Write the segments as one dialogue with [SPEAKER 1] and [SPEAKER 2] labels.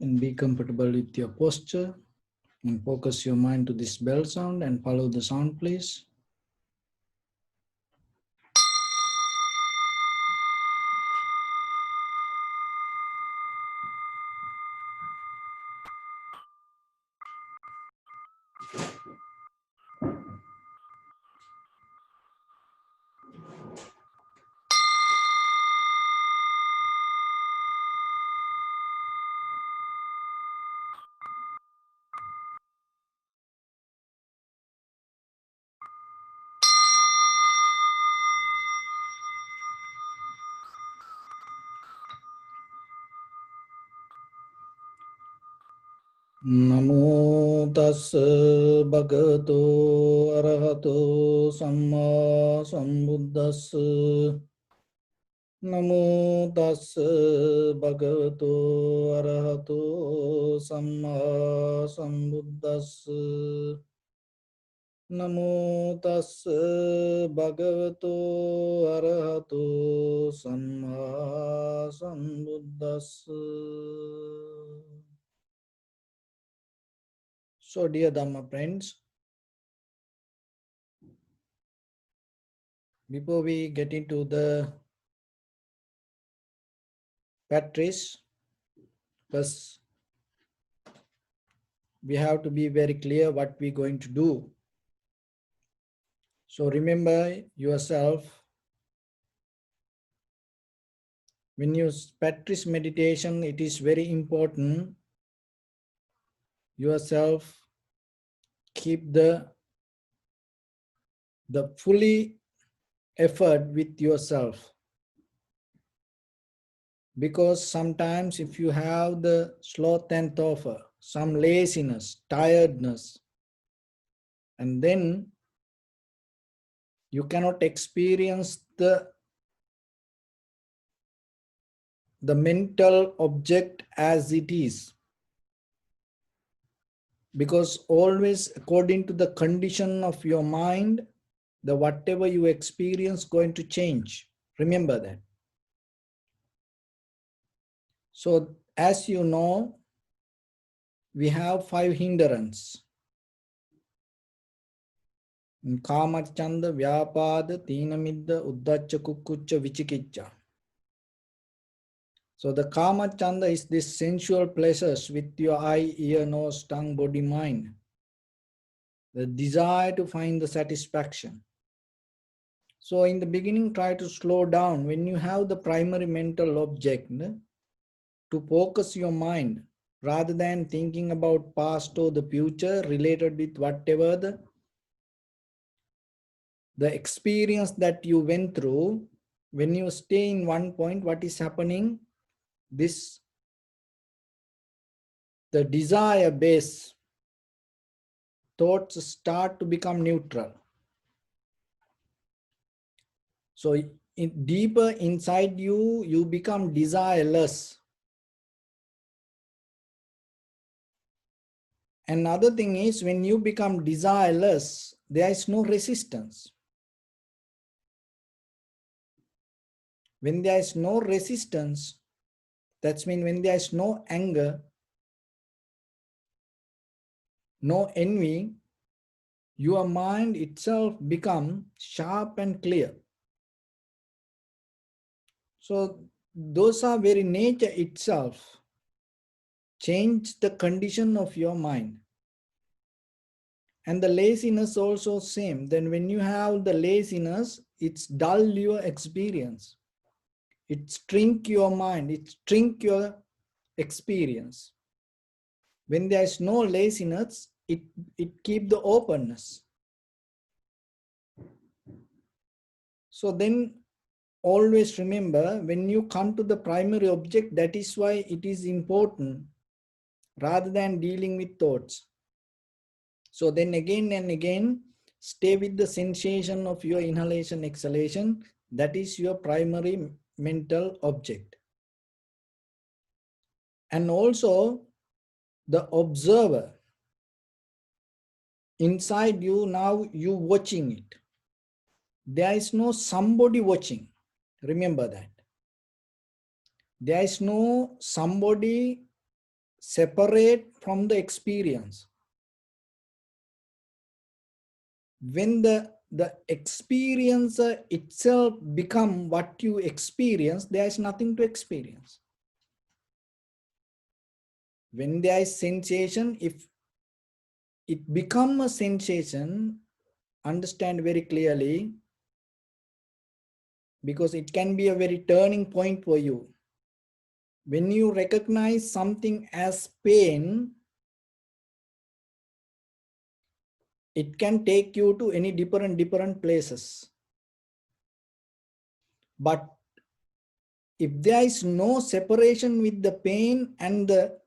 [SPEAKER 1] And be comfortable with your posture and focus your mind to this bell sound and follow the sound, please. Namo tassa bhagavato arahato samma sambuddhassa. Namo tassa bhagavato arahato samma sambuddhassa. Namo tassa bhagavato arahato samma sambuddhassa. So, dear Dhamma friends, before we get into the practice, first we have to be very clear what we're going to do. So remember yourself, when you practice meditation, it is very important yourself keep the fully effort with yourself. Because sometimes if you have the sloth and torpor, some laziness, tiredness, and then you cannot experience the mental object as it is. Because always according to the condition of your mind, the whatever you experience going to change. Remember that. So as you know, we have 5 hindrances. Kama, Chanda, Vyapada, Tina Midda, Uddhacha, Kukkucha, Vichikiccha. So the Kama Chanda is this sensual pleasures with your eye, ear, nose, tongue, body, mind. The desire to find the satisfaction. So in the beginning, try to slow down. When you have the primary mental object, to focus your mind rather than thinking about past or the future related with whatever the experience that you went through. When you stay in one point, what is happening? The desire base thoughts start to become neutral. So deeper inside you, you become desireless. Another thing is, when you become desireless, there is no resistance. When there is no resistance, that means when there is no anger, no envy, your mind itself becomes sharp and clear. So those are very nature itself. Change the condition of your mind. And the laziness also same. Then when you have the laziness, it's dull your experience. It shrink your mind. It shrink your experience. When there is no laziness, it keep the openness. So then always remember, when you come to the primary object, that is why it is important rather than dealing with thoughts. So then again and again, stay with the sensation of your inhalation, exhalation. That is your primary mental object. And also the observer inside you, now you watching it. There is no somebody watching. Remember that. There is no somebody separate from the experience. When the experience itself become what you experience, there is nothing to experience. When there is sensation, if it become a sensation, understand very clearly, because it can be a very turning point for you. When you recognize something as pain, it can take you to any different places. But if there is no separation with the pain and the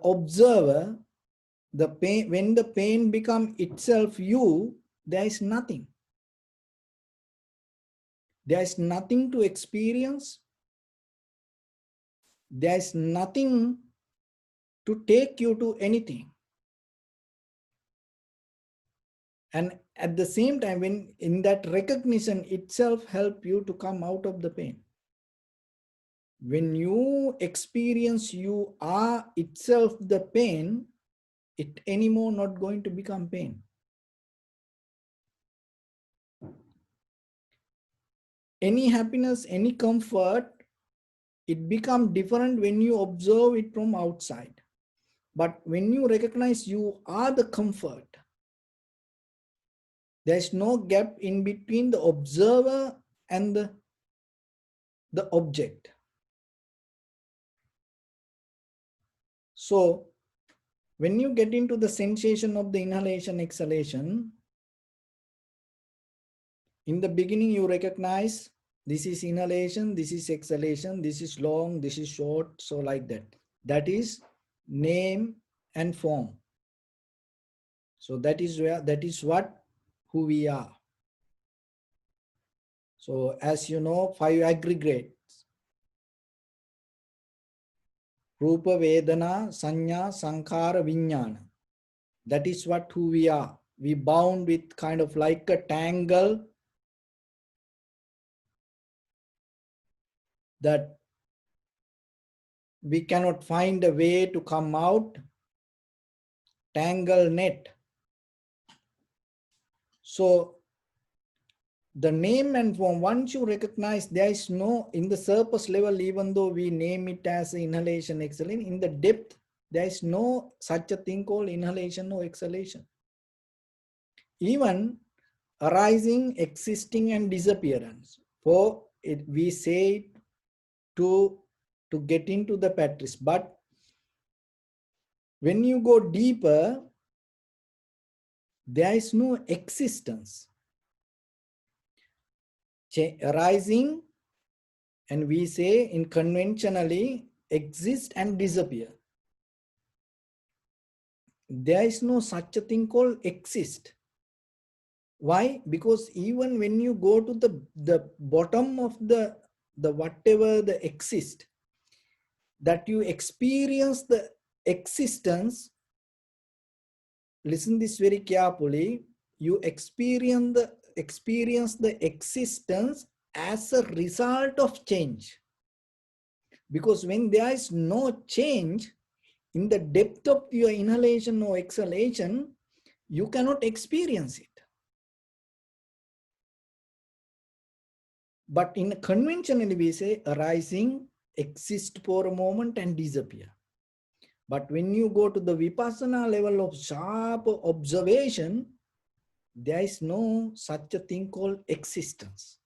[SPEAKER 1] observer, the pain, when the pain becomes itself you, there is nothing. There is nothing to experience. There is nothing to take you to anything. And at the same time, when in that recognition itself help you to come out of the pain. When you experience you are itself the pain, it anymore not going to become pain. Any happiness, any comfort, it becomes different when you observe it from outside. But when you recognize you are the comfort, there is no gap in between the observer and the object. So when you get into the sensation of the inhalation, exhalation, in the beginning you recognize this is inhalation, this is exhalation, this is long, this is short, so like that. That is name and form. So that is where, that is what, who we are. So as you know, 5 aggregates: Rupa, Vedana, Sanya, Sankhara, Vijnana. That is what, who we are. We bound with kind of like a tangle that we cannot find a way to come out, tangle net. So the name and form, once you recognize, there is no, in the surface level, even though we name it as inhalation, exhalation, in the depth, there is no such a thing called inhalation or exhalation. Even arising, existing, and disappearance. For it, we say to get into the practice. But when you go deeper, there is no existence. Arising, and we say in conventionally, exist and disappear. There is no such a thing called exist. Why? Because even when you go to the bottom of the whatever the exist, that you experience the existence, listen this very carefully, you experience the existence as a result of change. Because when there is no change in the depth of your inhalation or exhalation, you cannot experience it. But in conventionally we say arising, exist for a moment and disappear. But when you go to the vipassana level of sharp observation, there is no such a thing called existence.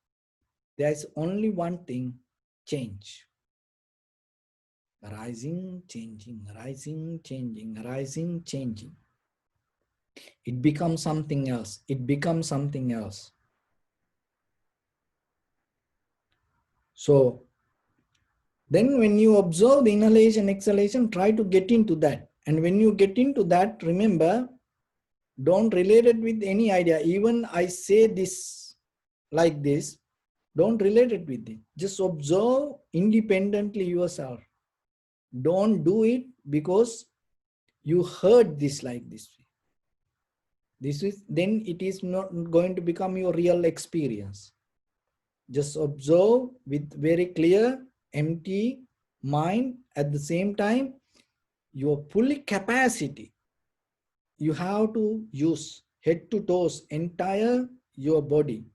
[SPEAKER 1] There is only one thing, change. Arising, changing, arising, changing, arising, changing. It becomes something else. It becomes something else. So then when you observe the inhalation, exhalation, try to get into that. And when you get into that, remember, don't relate it with any idea. Even I say this like this, don't relate it with it. Just observe independently yourself. Don't do it because you heard this like this. Then it is not going to become your real experience. Just observe with very clear, empty mind. At the same time, your fully capacity, you have to use head to toes, entire your body.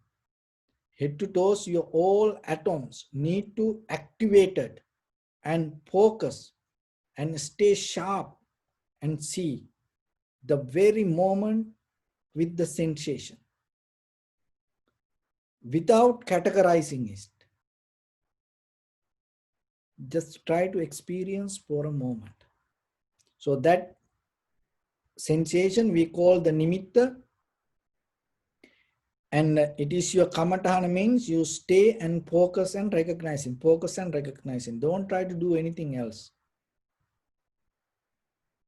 [SPEAKER 1] Head to toes, your all atoms need to activated and focus and stay sharp and see the very moment with the sensation without categorizing it. Just try to experience for a moment. So that sensation we call the nimitta, and it is your kamatana, means you stay and focus and recognizing, focus and recognizing. Don't try to do anything else.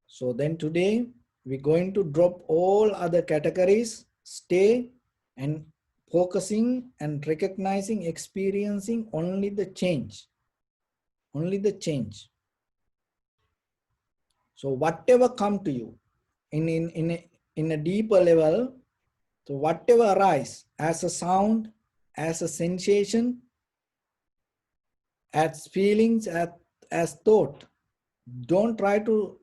[SPEAKER 1] So then today we're going to drop all other categories, stay and focusing and recognizing, experiencing only the change. Only the change. So whatever come to you in a deeper level, so whatever arise as a sound, as a sensation, as feelings, as thought, don't try to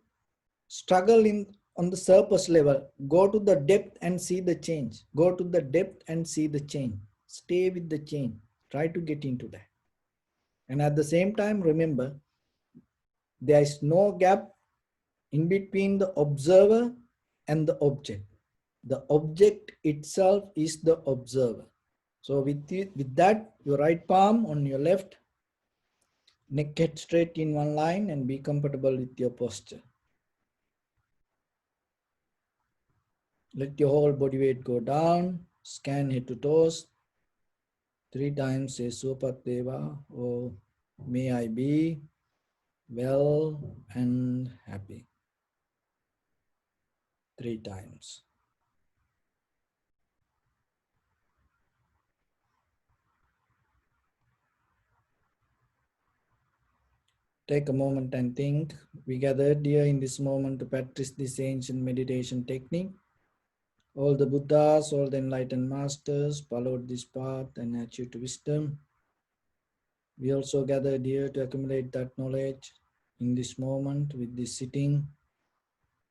[SPEAKER 1] struggle in on the surface level. Go to the depth and see the change. Go to the depth and see the change. Stay with the change. Try to get into that. And at the same time, remember, there is no gap in between the observer and the object. The object itself is the observer. So with that, your right palm on your left, neck head straight in one line, and be comfortable with your posture. Let your whole body weight go down. Scan head to toes. 3 times say Supat Deva, or may I be well and happy. 3 times. Take a moment and think. We gathered here in this moment to practice this ancient meditation technique. All the Buddhas, all the enlightened masters followed this path and achieved wisdom. We also gathered here to accumulate that knowledge in this moment with this sitting.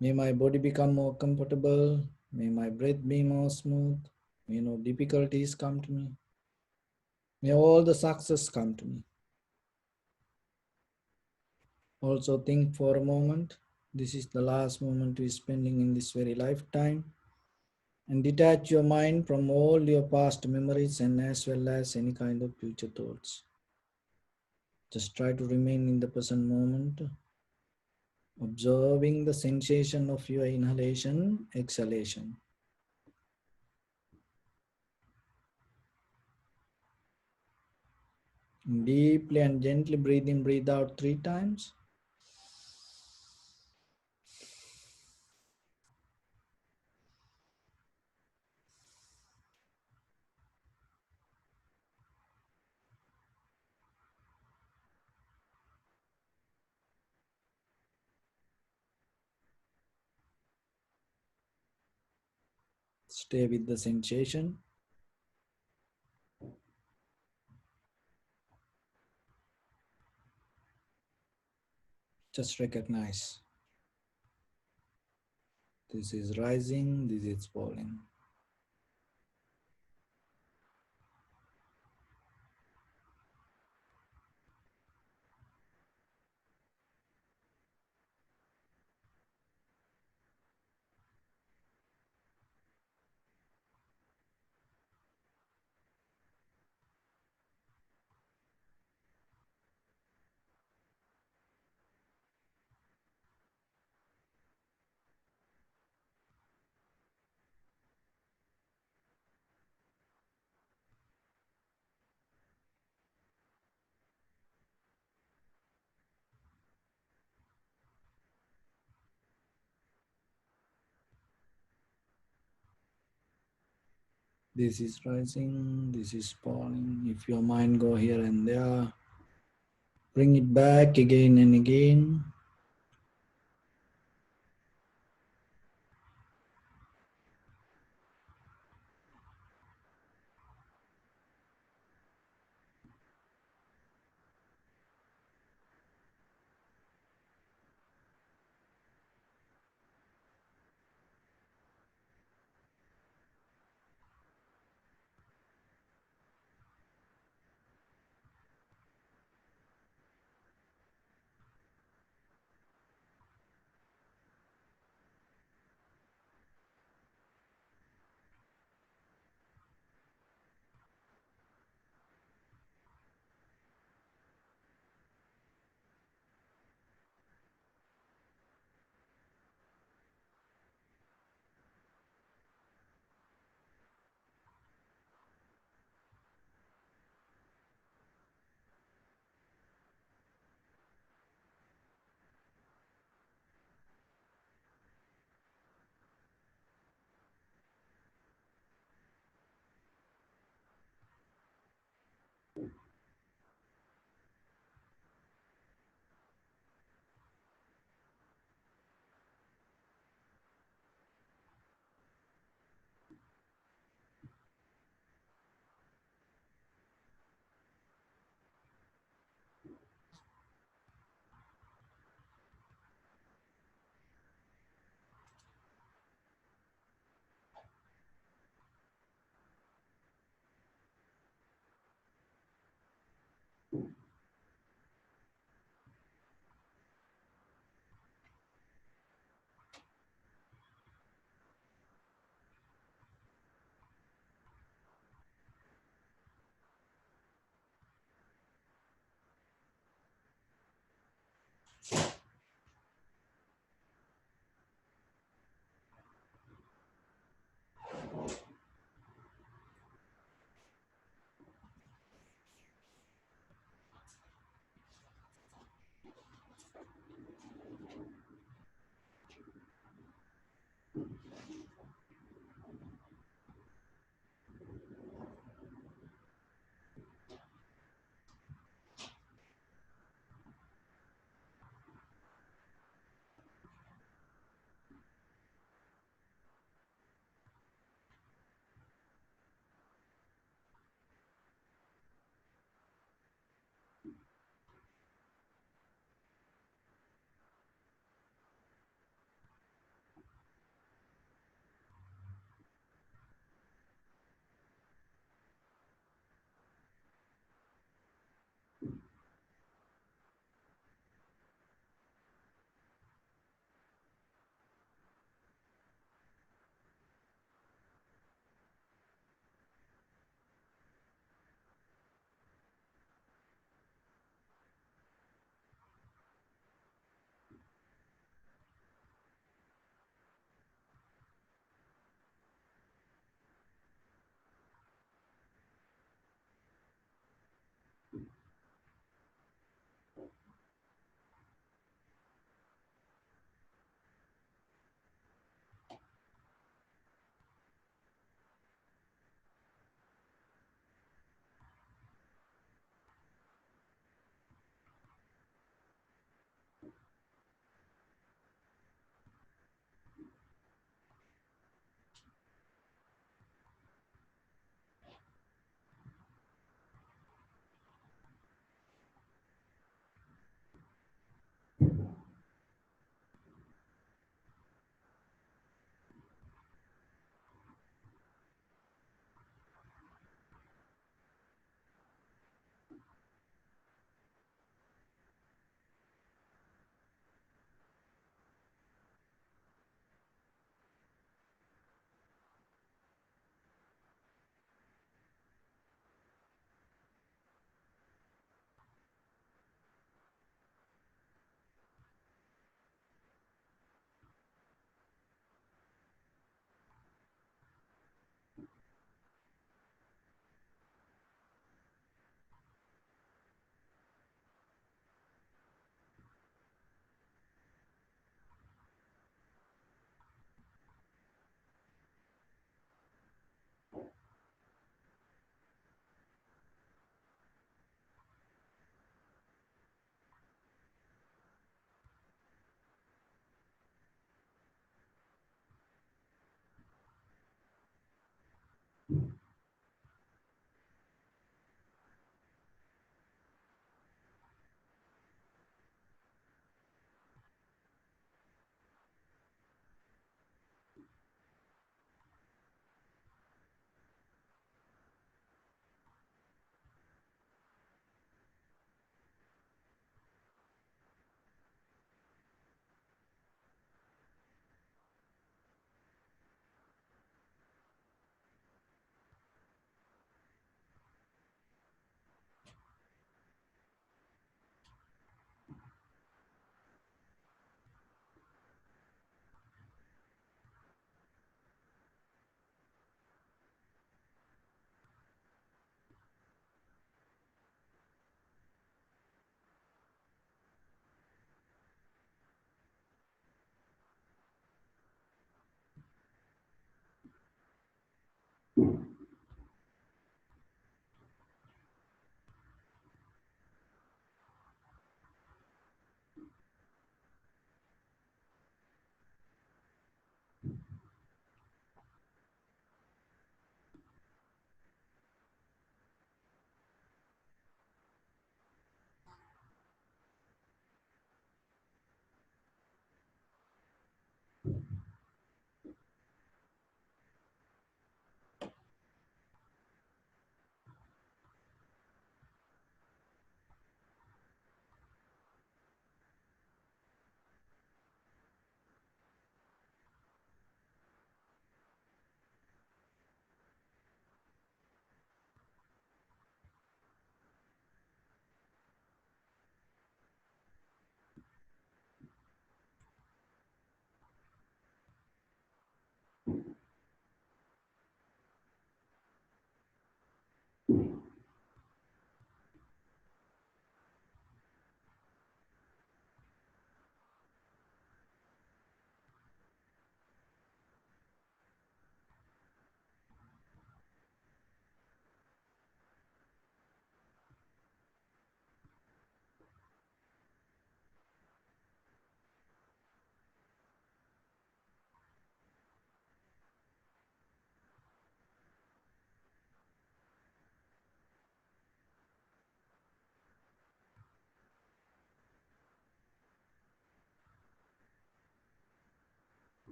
[SPEAKER 1] May my body become more comfortable. May my breath be more smooth. May no difficulties come to me. May all the success come to me. Also think for a moment. This is the last moment we're spending in this very lifetime. And detach your mind from all your past memories and as well as any kind of future thoughts. Just try to remain in the present moment, observing the sensation of your inhalation, exhalation. Deeply and gently breathe in, breathe out 3 times. Stay with the sensation. Just recognize. This is rising, this is falling. This is rising, this is falling. If your mind go here and there, bring it back again and again.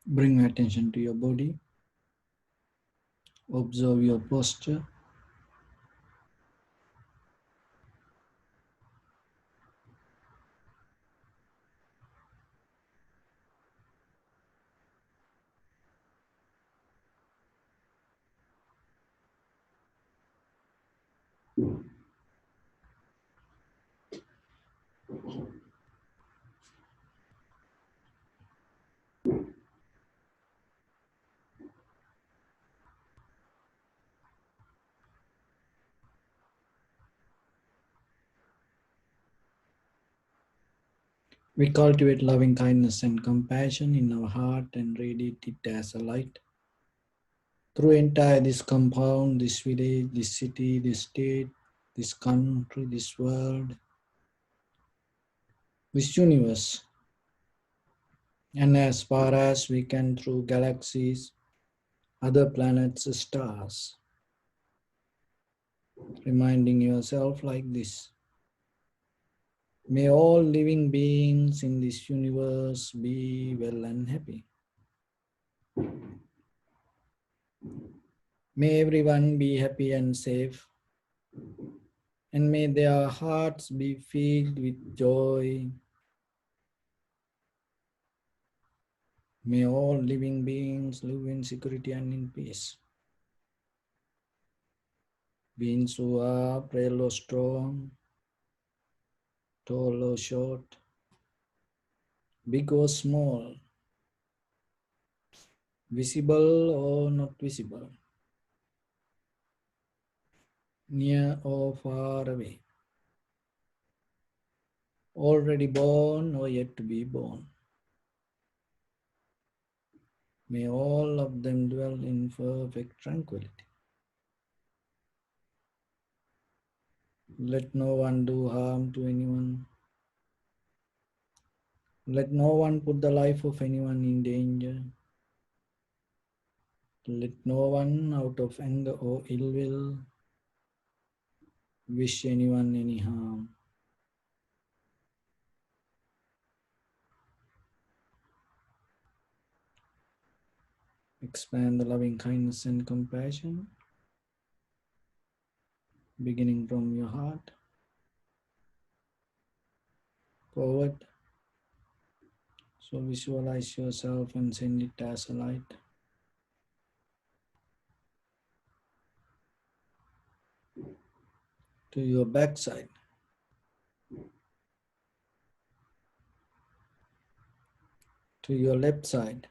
[SPEAKER 1] Bring attention to your body. Observe your posture. We cultivate loving kindness and compassion in our heart and radiate it as a light through entire this compound, this village, this city, this state, this country, this world, this universe, and as far as we can through galaxies, other planets, stars, reminding yourself like this. May all living beings in this universe be well and happy. May everyone be happy and safe, and may their hearts be filled with joy. May all living beings live in security and in peace. Beings who are frail or strong, tall or short, big or small, visible or not visible, near or far away, already born or yet to be born. May all of them dwell in perfect tranquility. Let no one do harm to anyone. Let no one put the life of anyone in danger. Let no one, out of anger or ill will, wish anyone any harm. Expand the loving kindness and compassion, beginning from your heart, forward. So visualize yourself and send it as a light to your backside, to your left side,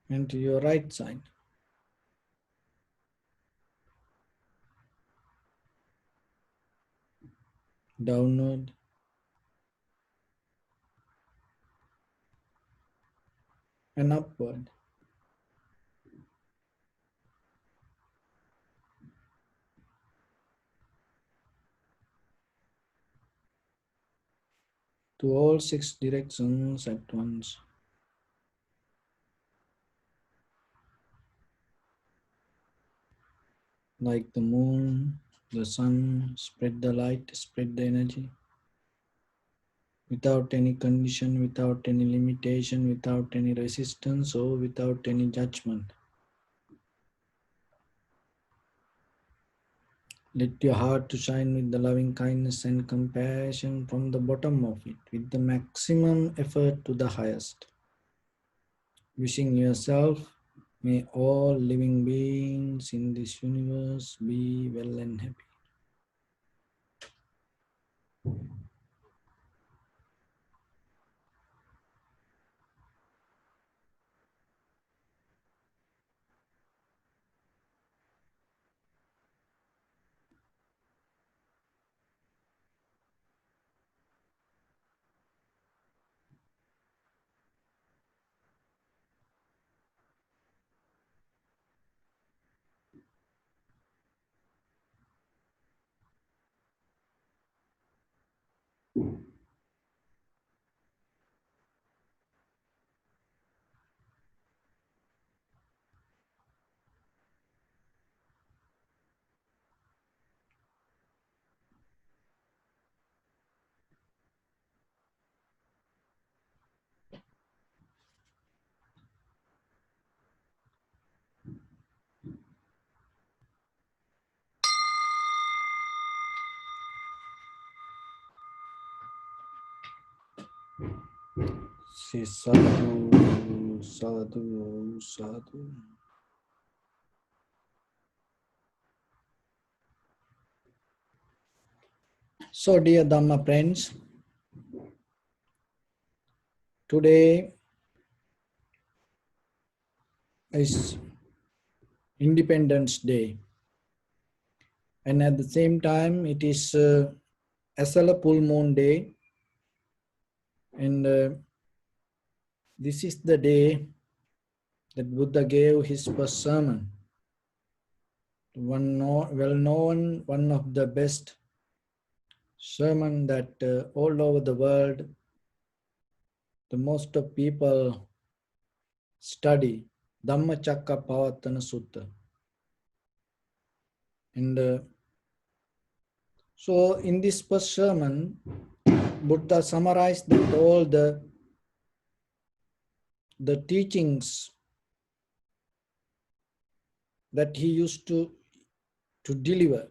[SPEAKER 1] and to your right side. Downward and upward. To all 6 directions at once. Like the moon, the sun, spread the light, spread the energy. Without any condition, without any limitation, without any resistance, or without any judgment. Let your heart to shine with the loving kindness and compassion from the bottom of it, with the maximum effort to the highest. Wishing yourself, may all living beings in this universe be well and happy. Say sadhu, sadhu, sadhu. So, dear Dhamma friends, today is Independence Day, and at the same time, it is Asala Full Moon Day, and this is the day that Buddha gave his first sermon. Well known, one of the best sermon that all over the world, the most of people study, Dhamma Pavatana Sutta. And so in this first sermon, Buddha summarized all the teachings that he used to deliver.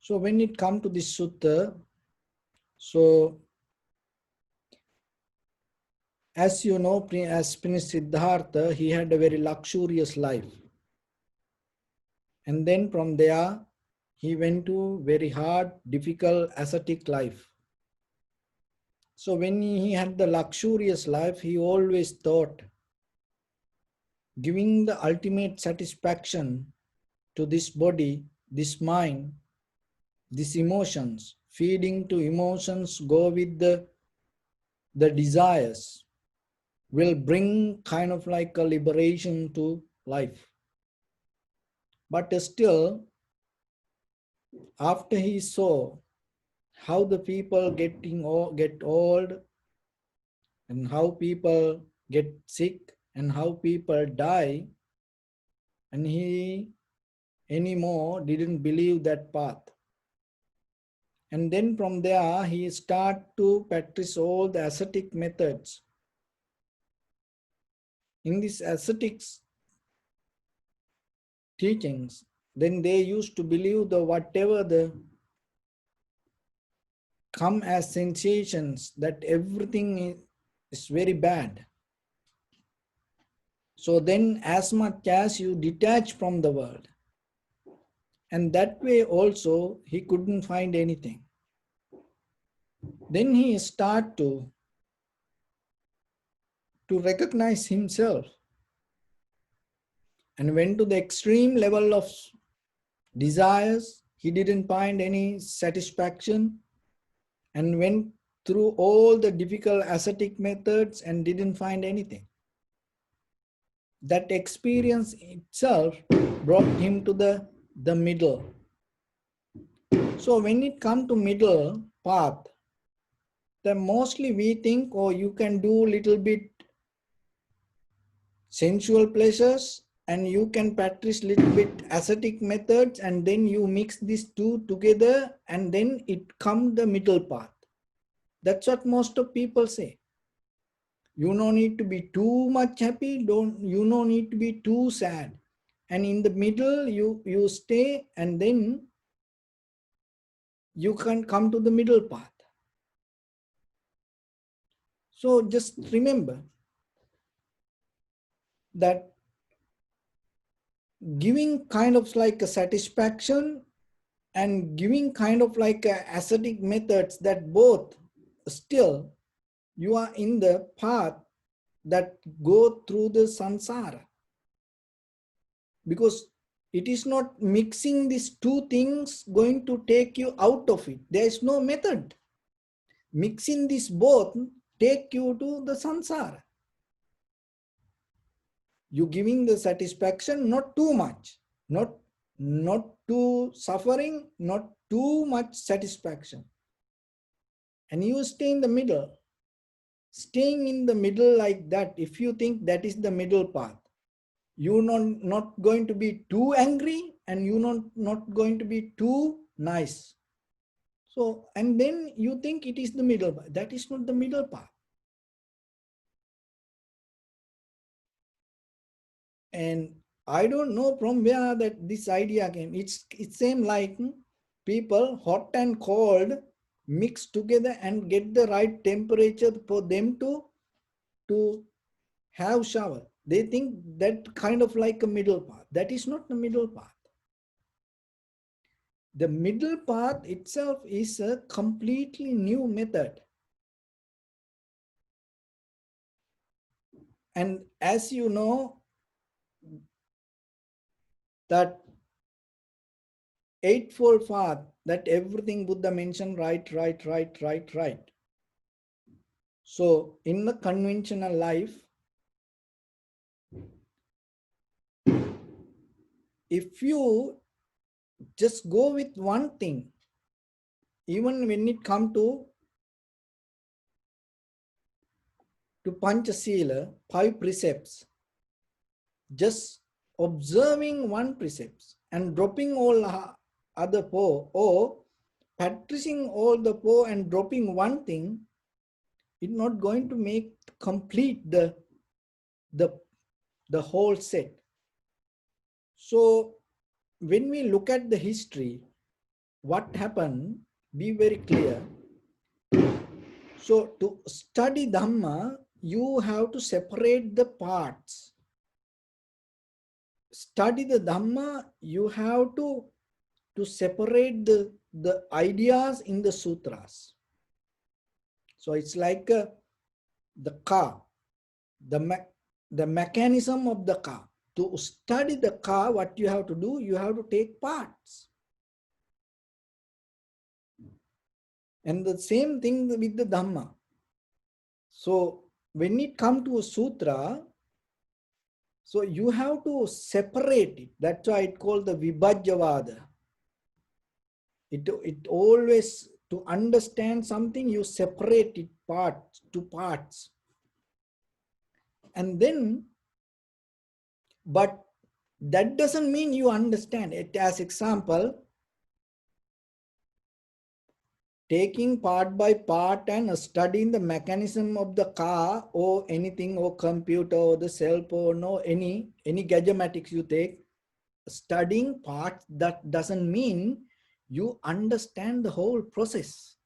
[SPEAKER 1] So when it comes to this sutta, so as you know, as Prince Siddhartha, he had a very luxurious life. And then from there, he went to very hard, difficult, ascetic life. So when he had the luxurious life, he always thought, giving the ultimate satisfaction to this body, this mind, these emotions, feeding to emotions, go with the desires, will bring kind of like a liberation to life. But still, after he saw how the people get old and how people get sick and how people die, and he anymore didn't believe that path. And then from there, he started to practice all the ascetic methods. In these ascetics teachings, then they used to believe the whatever the come as sensations, that everything is very bad. So then as much as you detach from the world, and that way also he couldn't find anything. Then he started to recognize himself and went to the extreme level of desires. He didn't find any satisfaction and went through all the difficult ascetic methods and didn't find anything. That experience itself brought him to the middle. So when it comes to middle path, then mostly we think, oh, you can do little bit sensual pleasures and you can practice little bit ascetic methods, and then you mix these two together and then it comes the middle path. That's what most of people say. You don't need to be too much happy, you don't need to be too sad. And in the middle, you stay, and then you can come to the middle path. So just remember that giving kind of like a satisfaction and giving kind of like a ascetic methods, that both still you are in the path that go through the samsara. Because it is not mixing these two things going to take you out of it. There is no method. Mixing these both take you to the samsara. You giving the satisfaction, not too much, not too suffering, not too much satisfaction. And you stay in the middle. Staying in the middle like that, if you think that is the middle path, you're not going to be too angry and you're not going to be too nice. So, and then you think it is the middle path. That is not the middle path. And I don't know from where that this idea came. It's same like people hot and cold mix together and get the right temperature for them to have shower. They think that kind of like a middle path. That is not the middle path. The middle path itself is a completely new method. And as you know, that eightfold path, that everything Buddha mentioned, right, right, right, right, right. So in the conventional life, if you just go with one thing, even when it comes to Panchasila, 5 precepts, just observing one precept and dropping all other 4, or practicing all the 4 and dropping one thing, it's not going to make complete the whole set. So when we look at the history, what happened, be very clear. So to study Dhamma, you have to separate the parts. Study the Dhamma, you have to separate the ideas in the sutras. So it's like the car, the mechanism of the car. To study the car, what you have to do, you have to take parts. And the same thing with the Dhamma. So when it comes to a sutra, so you have to separate it. That's why it's called the Vibhajyavada. It always, to understand something, you separate it to parts. And then, but that doesn't mean you understand it. As example, taking part by part and studying the mechanism of the car or anything, or computer or the cell phone or any gadgetics you take, studying parts, that doesn't mean you understand the whole process.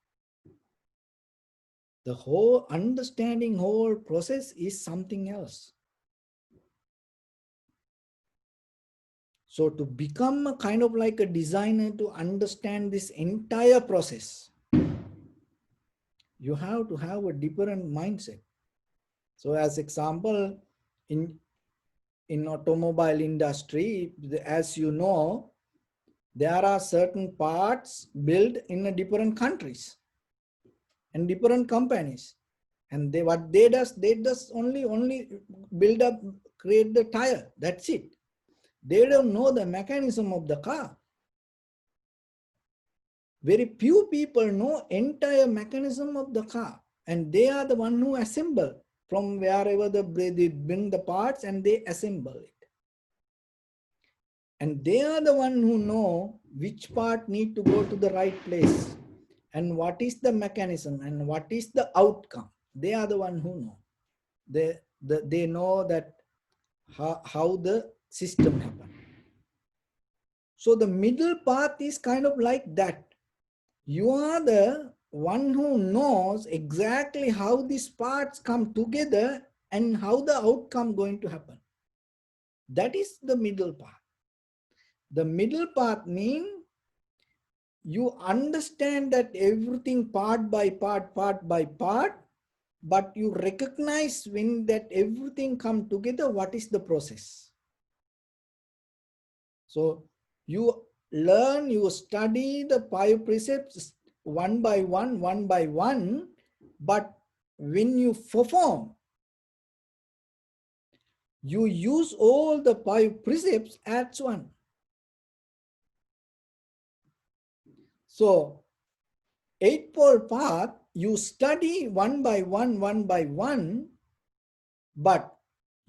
[SPEAKER 1] The whole understanding whole process is something else. So to become a kind of like a designer, to understand this entire process, you have to have a different mindset. So as example, in automobile industry, as you know, there are certain parts built in different countries and different companies. And what they does only build up, create the tire. That's it. They don't know the mechanism of the car. Very few people know entire mechanism of the car, and they are the one who assemble from wherever they bring the parts and they assemble it. And they are the one who know which part need to go to the right place and what is the mechanism and what is the outcome. They are the one who know. They know that how the system happen. So the middle path is kind of like that. You are the one who knows exactly how these parts come together and how the outcome going to happen. That is the middle path. The middle path means you understand that everything part by part, but you recognize when that everything come together, what is the process. So you learn, you study the 5 precepts one by one, but when you perform, you use all the 5 precepts as one. So Eightfold Path, you study one by one, but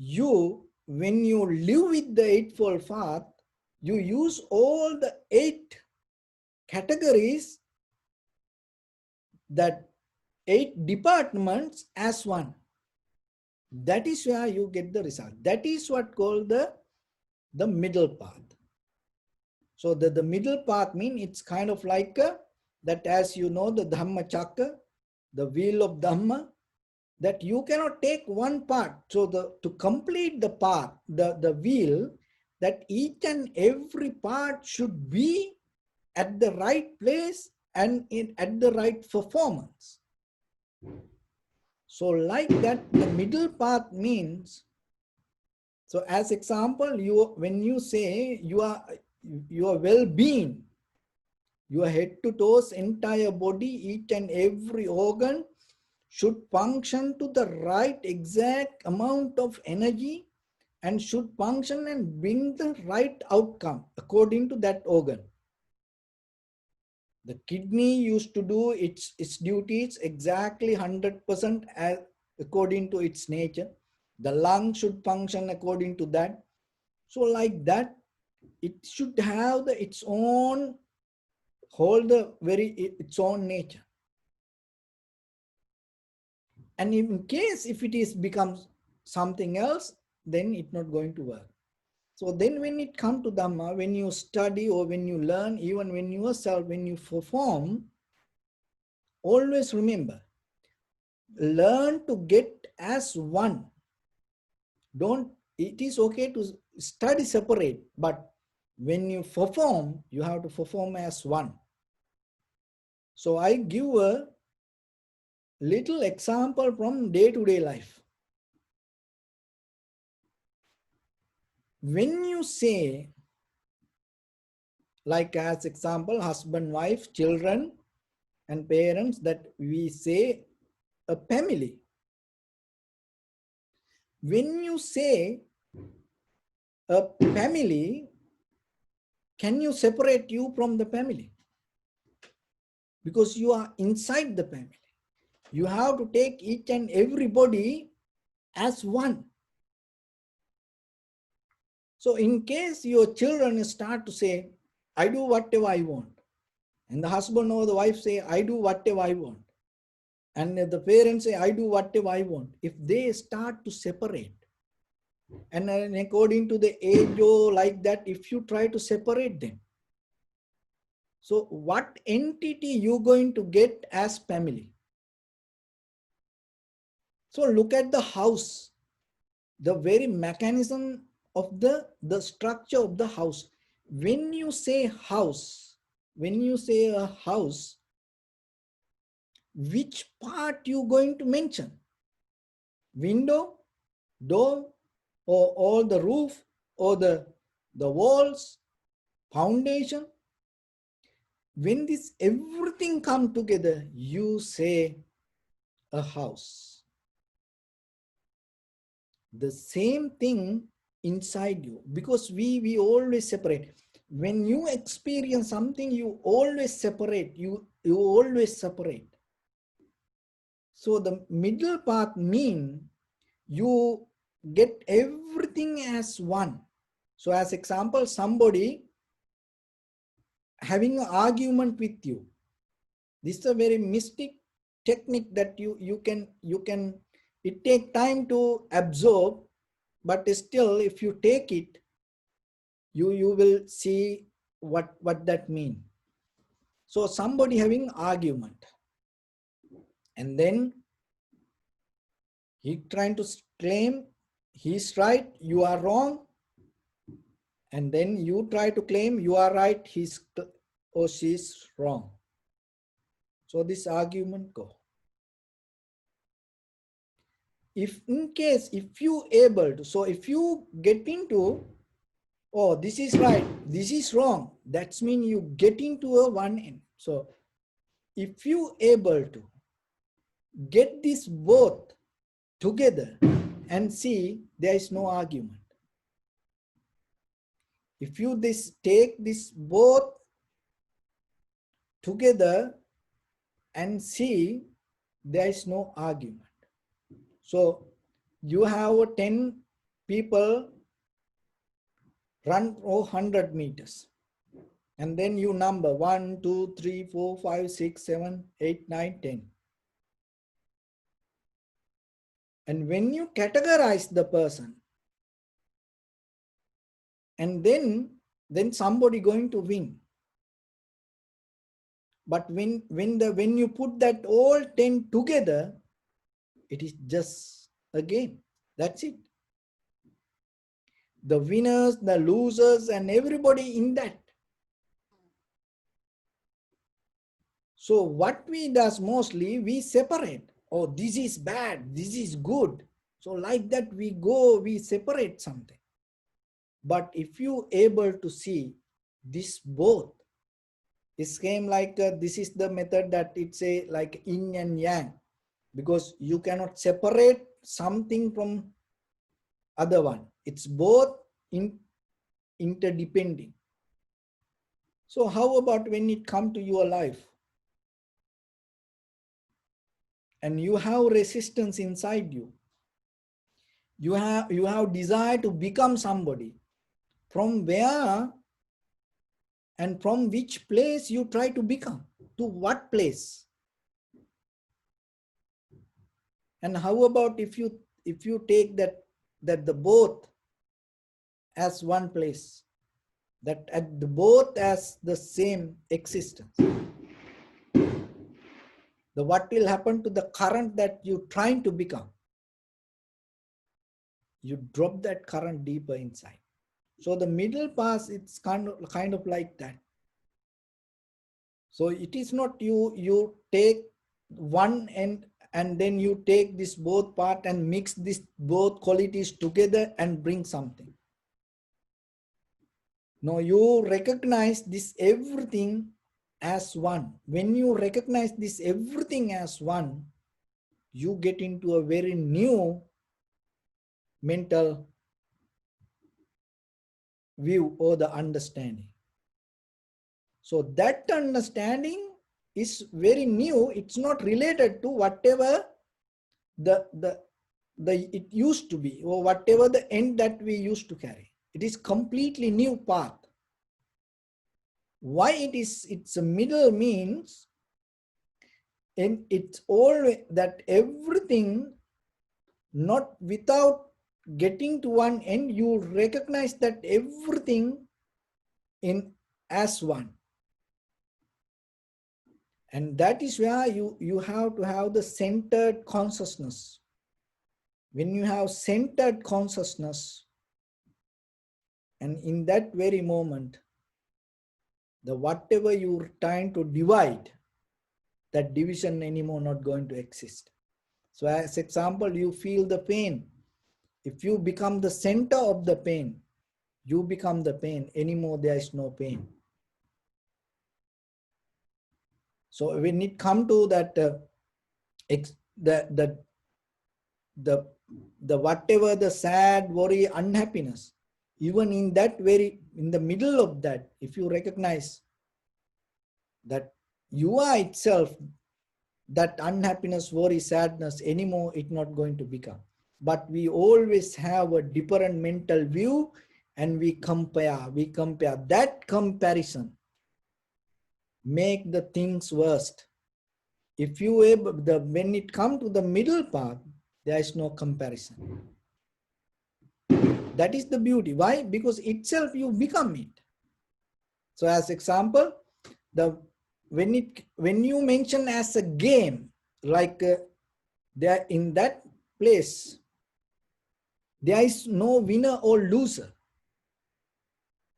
[SPEAKER 1] when you live with the Eightfold Path, you use all the 8 categories, that 8 departments as one. That is where you get the result. That is what called the middle path. So the middle path means it's kind of like that as you know, the Dhamma chakra, the wheel of Dhamma, that you cannot take one part. So to complete the part, the wheel, that each and every part should be at the right place and at the right performance. So like that, the middle path means, so as example, when you say your well-being, your head to toes, entire body, each and every organ should function to the right exact amount of energy and should function and bring the right outcome according to that organ. The kidney used to do its duties exactly 100% as according to its nature. The lung should function according to that. So like that, it should have its own, hold its own nature. And in case if it is becomes something else, then it's not going to work. So then when it comes to Dhamma, when you study or when you learn, even when yourself, when you perform, always remember, learn to get as one. It is okay to study separate, but when you perform, you have to perform as one. So I give a little example from day-to-day life. When you say, like as example, husband, wife, children, and parents, that we say a family. When you say a family, can you separate you from the family? Because you are inside the family. You have to take each and everybody as one. So in case your children start to say, I do whatever I want, and the husband or the wife say, I do whatever I want, and the parents say, I do whatever I want, if they start to separate, and according to the age or like that, if you try to separate them, so what entity you going to get as family? So look at the house, the very mechanism of the structure of the house. When you say house, when you say a house, which part you going to mention? Window, door, or all the roof, or the walls, foundation? When this everything come together, you say a house. The same thing inside you, because we always separate. When you experience something, you always separate, you always separate. So the middle path mean you get everything as one. So as example, somebody having an argument with you, this is a very mystic technique that you can it take time to absorb, but still if you take it, you will see what that mean. So somebody having argument, and then he trying to claim he's right, you are wrong, and then you try to claim you are right, he's or she's wrong. So this argument go. If in case, if you able to, so if you get into, oh, this is right, this is wrong, that's mean you get into a one end. So if you able to get this both together and see, there is no argument. If you take this both together and see, there is no argument. So you have 10 people run 100 meters, and then you number 1, 2, 3, 4, 5, 6, 7, 8, 9, 10. And when you categorize the person, and then somebody going to win. But when you put that all 10 together, it is just a game. That's it. The winners, the losers, and everybody in that. So what we does mostly, we separate. Oh, this is bad, this is good. So like that we go, we separate something. But if you able to see this both, it came like this is the method that it's a like yin and yang, because you cannot separate something from other one. It's both interdepending. So how about when it come to your life and you have resistance inside you? You have desire to become somebody. From where and from which place you try to become? To what place? And how about if you take that the both as one place, that at the both as the same existence, the what will happen to the current that you trying to become? You drop that current deeper inside. So the middle path, it's kind of like that. So it is not you take one and then you take this both part and mix this both qualities together and bring something. No, you recognize this everything as one. When you recognize this everything as one, you get into a very new mental view or the understanding. So that understanding is very new. It's not related to whatever the it used to be or whatever the end that we used to carry. It is completely new path. Why it's a middle means, and it's all that everything, not without getting to one end, you recognize that everything in as one. And that is where you have to have the centered consciousness. When you have centered consciousness, and in that very moment, the whatever you're trying to divide, that division anymore not going to exist. So as example, you feel the pain. If you become the center of the pain, you become the pain. Anymore there is no pain. So when it come to that the whatever the sad, worry, unhappiness, even in that very, in the middle of that, if you recognize that you are itself, that unhappiness, worry, sadness anymore, it's not going to become. But we always have a different mental view and we compare. That comparison make the things worst. If you able, when it comes to the middle path, there is no comparison. That is the beauty. Why? Because itself you become it. So as example, when you mention as a game, like there in that place, there is no winner or loser.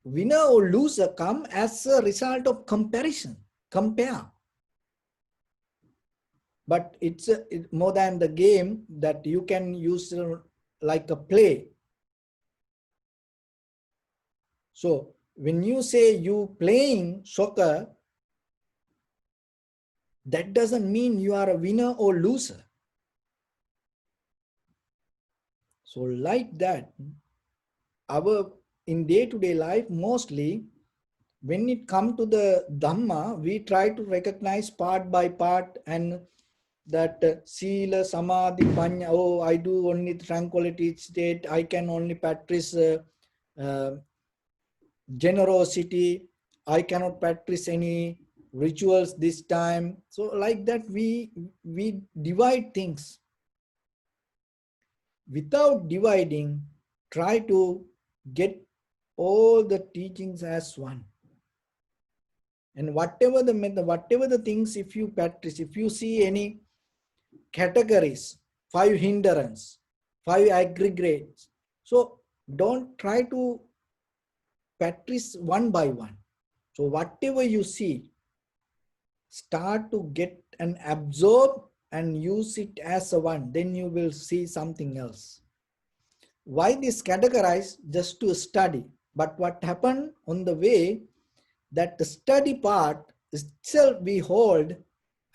[SPEAKER 1] Winner or loser come as a result of comparison, compare. But it's more than the game that you can use like a play. So when you say you playing soccer, that doesn't mean you are a winner or loser. So like that, our in day-to-day life, mostly when it comes to the Dhamma, we try to recognize part by part, and that Sila, Samadhi, Panya, oh, I do only tranquility state, I can only practice generosity, I cannot practice any rituals this time. So like that we divide things. Without dividing, try to get all the teachings as one. And whatever the method, whatever the things, if you practice, if you see any categories, 5 hindrance, 5 aggregates, so don't try to practice one by one. So whatever you see, start to get and absorb and use it as a one, then you will see something else. Why this categorize? Just to study. But what happened on the way, that the study part itself we hold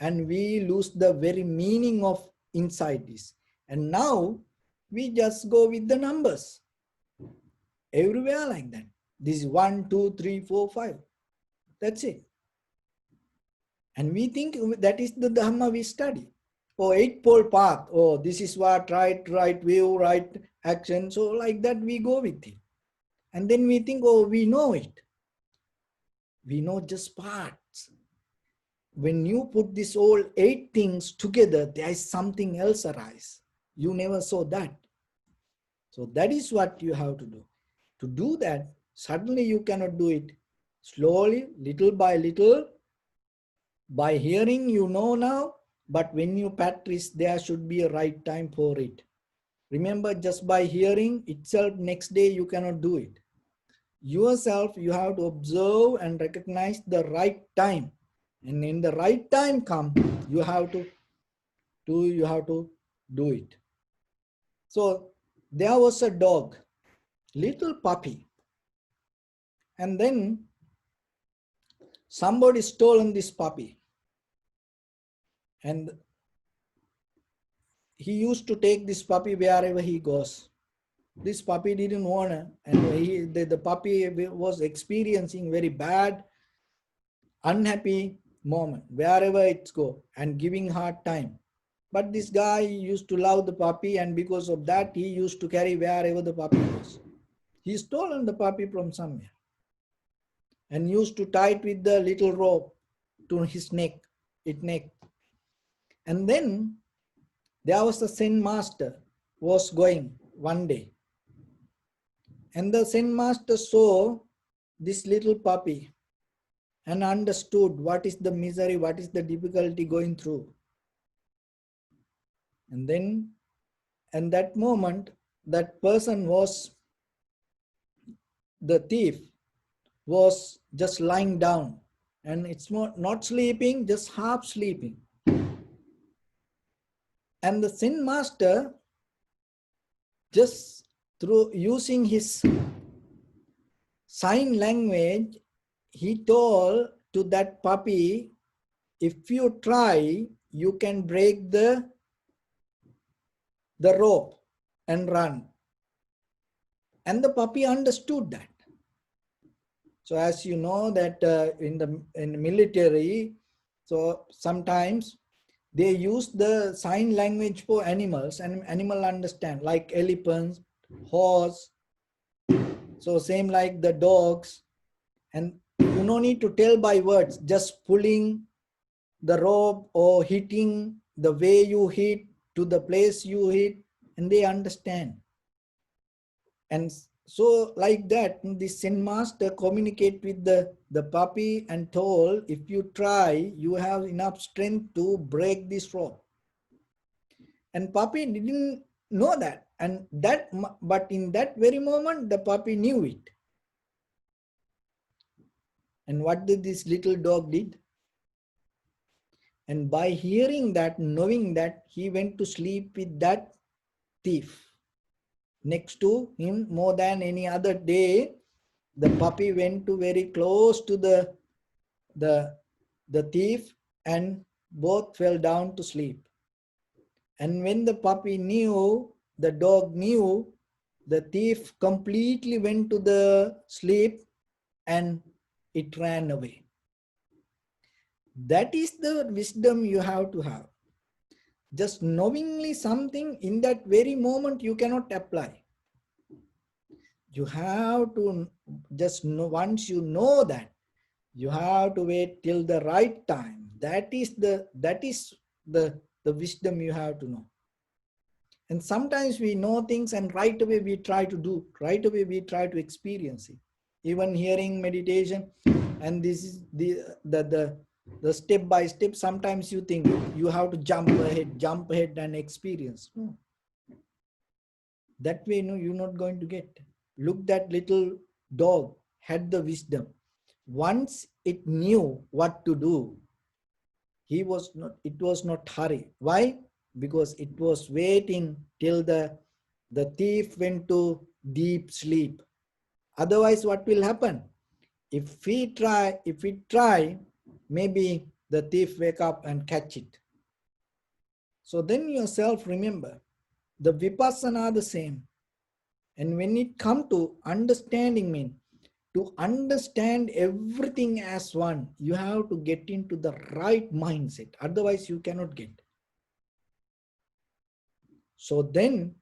[SPEAKER 1] and we lose the very meaning of inside this. And now we just go with the numbers. Everywhere like that. This is 1, 2, 3, 4, 5. That's it. And we think that is the Dhamma we study. Oh, eightfold path. Oh, this is what right view, right action. So like that we go with it. And then we think, oh, we know it. We know just parts. When you put these all 8 things together, there is something else arise. You never saw that. So that is what you have to do. To do that, suddenly you cannot do it. Slowly, little by little, by hearing you know now, but when you practice, there should be a right time for it. Remember, just by hearing itself, next day you cannot do it. Yourself, you have to observe and recognize the right time. And in the right time come, you have to do it. So there was a dog, little puppy. And then somebody stolen this puppy. And he used to take this puppy wherever he goes. This puppy didn't want to, and the puppy was experiencing very bad, unhappy moment wherever it's go and giving hard time. But this guy used to love the puppy, and because of that, he used to carry wherever the puppy was. He stolen the puppy from somewhere and used to tie it with the little rope to his neck. And then there was a Zen master was going one day. And the Zen master saw this little puppy and understood what is the misery, what is the difficulty going through. And then, in that moment, that person was, the thief, was just lying down. And it's not sleeping, just half sleeping. And the Zen master, just through using his sign language, he told to that puppy, if you try, you can break the rope and run. And the puppy understood that. So as you know that in the military, so sometimes they use the sign language for animals, and animal understand, like elephants, horse. So same like the dogs. And you no need to tell by words, just pulling the rope or hitting the way you hit to the place you hit, and they understand. And so like that, the Zen master communicate with the puppy and told, if you try, you have enough strength to break this rope. And puppy didn't know that. But in that very moment, the puppy knew it. And what did this little dog did? And by hearing that, knowing that, he went to sleep with that thief next to him. More than any other day, the puppy went to very close to the thief, and both fell down to sleep. And when the puppy knew, the dog knew, the thief completely went to the sleep and it ran away. That is the wisdom you have to have. Just knowingly something in that very moment you cannot apply. You have to just know, once you know that, you have to wait till the right time. That is the wisdom you have to know. And sometimes we know things and right away we try to do, right away we try to experience it. even hearing meditation, and this is the step by step. Sometimes you think you have to jump ahead and experience. No. That way, no, you're not going to get. Look, that little dog had the wisdom. Once it knew what to do, it was not hurry. Why? Because it was waiting till the thief went to deep sleep. Otherwise, what will happen? If we try, maybe the thief wake up and catch it. So then yourself remember, the vipassana are the same. And when it come to understanding, mean to understand everything as one, you have to get into the right mindset. Otherwise, you cannot get. So then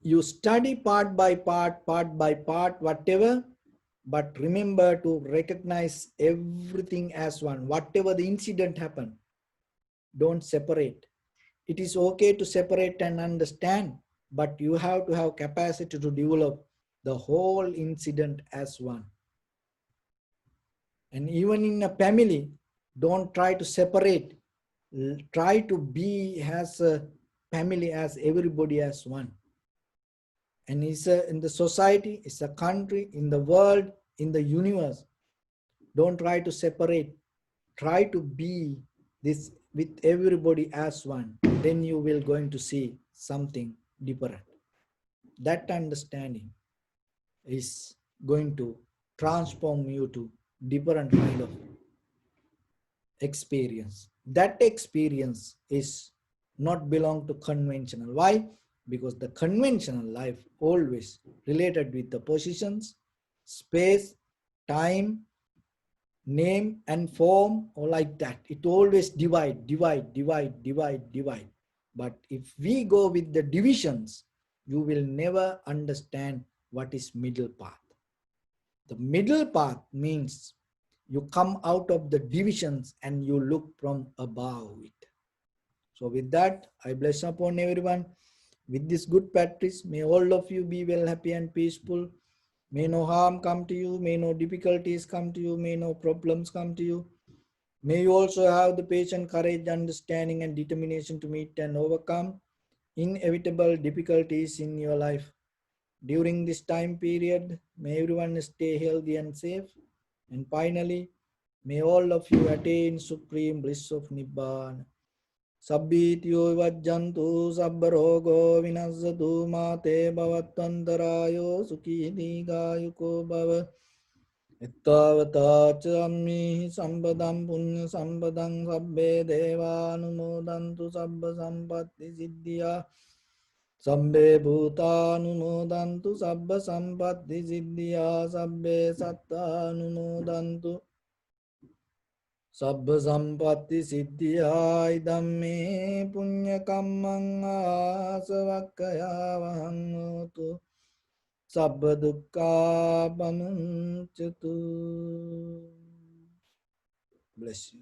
[SPEAKER 1] you study part by part, whatever, but remember to recognize everything as one. Whatever the incident happened, don't separate. It is okay to separate and understand, but you have to have capacity to develop the whole incident as one. And even in a family, don't try to separate. Try to be as a family, as everybody as one. And it's in the society, it's a country, in the world, in the universe. Don't try to separate. Try to be this with everybody as one. Then you will going to see something different. That understanding is going to transform you to different kind of experience. That experience is not belong to conventional. Why? Because the conventional life always related with the positions, space, time, name and form, or like that. It always divide. But if we go with the divisions, you will never understand what is middle path. The middle path means you come out of the divisions and you look from above it. So with that, I bless upon everyone. With this good practice, may all of you be well, happy and peaceful. May no harm come to you. May no difficulties come to you. May no problems come to you. May you also have the patience, courage, understanding and determination to meet and overcome inevitable difficulties in your life. During this time period, may everyone stay healthy and safe. And finally, may all of you attain supreme bliss of Nibbana. Sabbityo vajjantu sabbarogo vinassatu mate bhavattantarayo sukhi digayuko bhava. Ittavata chammi sampadam punya sampadam sabbe devanumodantu sabba sampatti siddhya. Sabbe bhutanumodantu sabba sampatti siddhya. Sabbe sattanumodantu sabba sampatti siddhya. Idamme punya kammang asavakkaya vahangotu sabba dukkha pamuncatu. Bless you.